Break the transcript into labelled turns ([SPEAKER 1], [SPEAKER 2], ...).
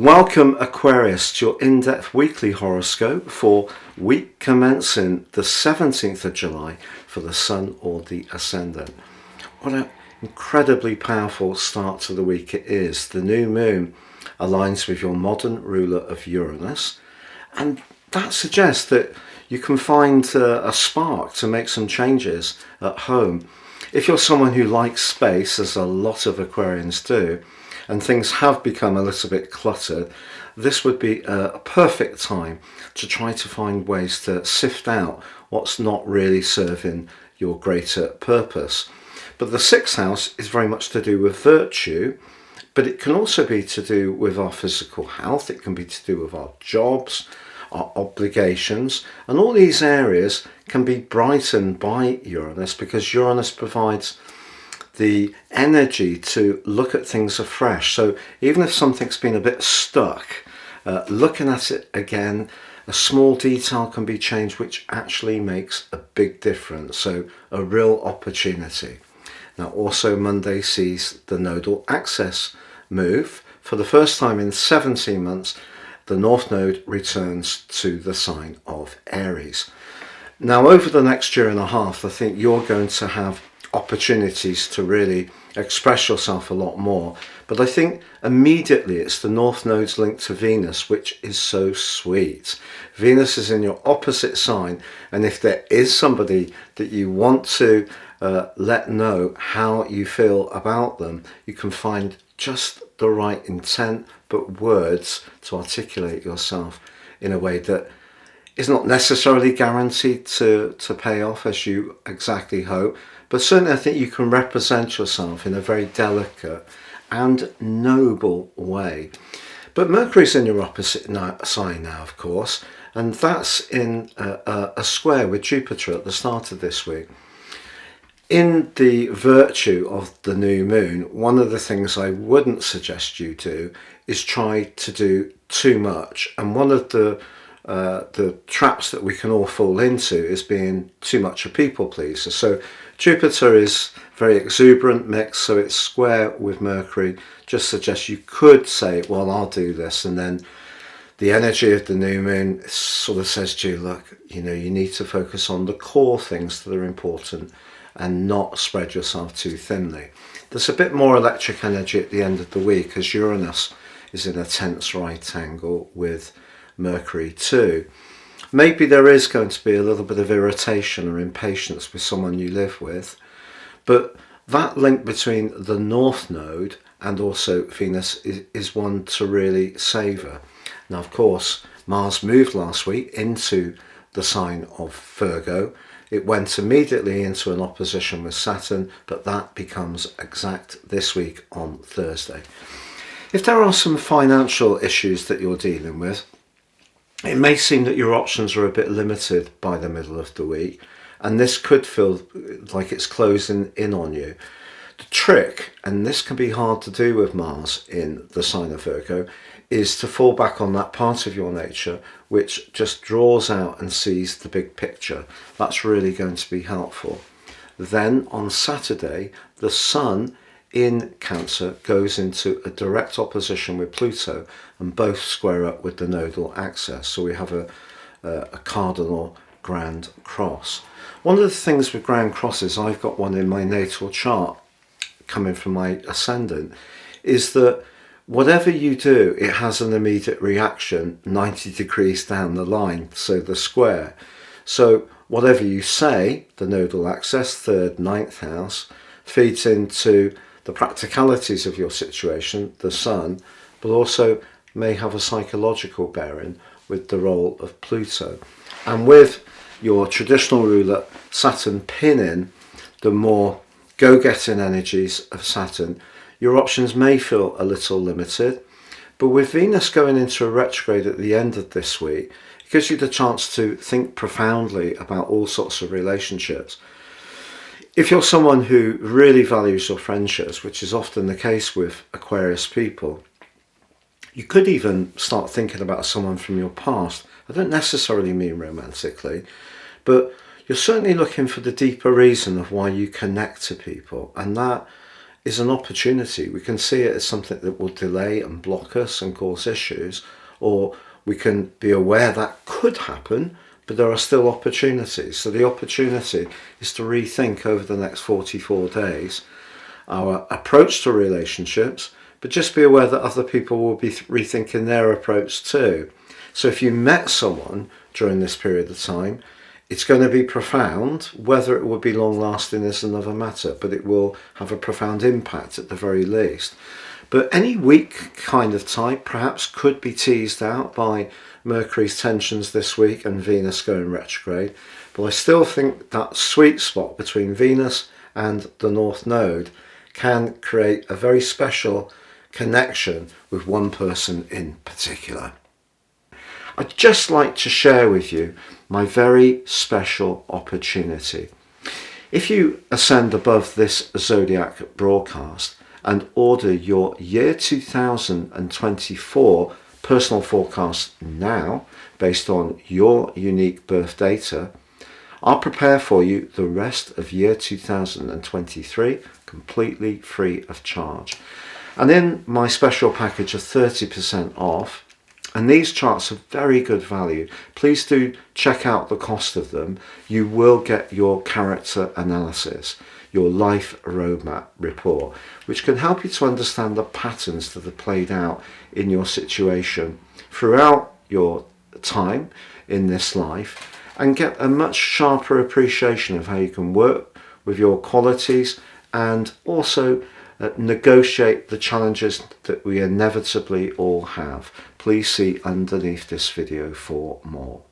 [SPEAKER 1] Welcome Aquarius to your in-depth weekly horoscope for week commencing the 17th of July for the Sun or the Ascendant. What an incredibly powerful start to the week it is. The new moon aligns with your modern ruler of Uranus, and that suggests that you can find a spark to make some changes at home. If you're someone who likes space, as a lot of Aquarians do, and things have become a little bit cluttered, this would be a perfect time to try to find ways to sift out what's not really serving your greater purpose. But the sixth house is very much to do with virtue, but it can also be to do with our physical health. It can be to do with our jobs, our obligations, and all these areas can be brightened by Uranus, because Uranus provides the energy to look at things afresh. So even if something's been a bit stuck, looking at it again, a small detail can be changed, which actually makes a big difference. So a real opportunity. Now also Monday sees the nodal axis move. For the first time in 17 months, the North Node returns to the sign of Aries. Now over the next year and a half, I think you're going to have opportunities to really express yourself a lot more. But I think immediately it's the North Node's link to Venus, which is so sweet. Venus is in your opposite sign, and if there is somebody that you want to let know how you feel about them, you can find just the right intent, but words to articulate yourself in a way that is not necessarily guaranteed to pay off as you exactly hope, but certainly I think you can represent yourself in a very delicate and noble way. But Mercury's in your opposite sign now, of course, and that's in a square with Jupiter at the start of this week. In the virtue of the new moon, one of the things I wouldn't suggest you do is try to do too much. And one of the traps that we can all fall into is being too much a people pleaser. So Jupiter is very exuberant mix, so it's square with Mercury. Just suggests you could say, well, I'll do this, and then the energy of the new moon sort of says to you, look, you need to focus on the core things that are important and not spread yourself too thinly. There's a bit more electric energy at the end of the week as Uranus is in a tense right angle with Mercury too. Maybe there is going to be a little bit of irritation or impatience with someone you live with, but that link between the North Node and also Venus is one to really savour. Now, of course, Mars moved last week into the sign of Virgo. It went immediately into an opposition with Saturn, but that becomes exact this week on Thursday. If there are some financial issues that you're dealing with, it may seem that your options are a bit limited by the middle of the week, and this could feel like it's closing in on you. The trick, and this can be hard to do with Mars in the sign of Virgo, is to fall back on that part of your nature which just draws out and sees the big picture. That's really going to be helpful. Then on Saturday, the Sun in Cancer goes into a direct opposition with Pluto, and both square up with the nodal axis. So we have a cardinal grand cross. One of the things with grand crosses, I've got one in my natal chart coming from my ascendant, is that whatever you do, it has an immediate reaction 90 degrees down the line, so the square. So whatever you say, the nodal axis, third, ninth house, feeds into the practicalities of your situation, the Sun, but also may have a psychological bearing with the role of Pluto. And with your traditional ruler, Saturn, pinning the more go-getting energies of Saturn, your options may feel a little limited. But with Venus going into a retrograde at the end of this week, it gives you the chance to think profoundly about all sorts of relationships. If you're someone who really values your friendships, which is often the case with Aquarius people, you could even start thinking about someone from your past. I don't necessarily mean romantically, but you're certainly looking for the deeper reason of why you connect to people, and that is an opportunity. We can see it as something that will delay and block us and cause issues, or we can be aware that could happen, but there are still opportunities. So the opportunity is to rethink over the next 44 days our approach to relationships, but just be aware that other people will be rethinking their approach too. So if you met someone during this period of time, it's going to be profound. Whether it will be long lasting is another matter, but it will have a profound impact at the very least. But any weak kind of type perhaps could be teased out by Mercury's tensions this week and Venus going retrograde. But I still think that sweet spot between Venus and the North Node can create a very special connection with one person in particular. I'd just like to share with you my very special opportunity. If you ascend above this Zodiac broadcast and order your year 2024 personal forecast now, based on your unique birth data, I'll prepare for you the rest of year 2023 completely free of charge. And in my special package of 30% off, and these charts are very good value, please do check out the cost of them. You will get your character analysis, your life roadmap report, which can help you to understand the patterns that are played out in your situation throughout your time in this life, and get a much sharper appreciation of how you can work with your qualities and also negotiate the challenges that we inevitably all have. Please see underneath this video for more.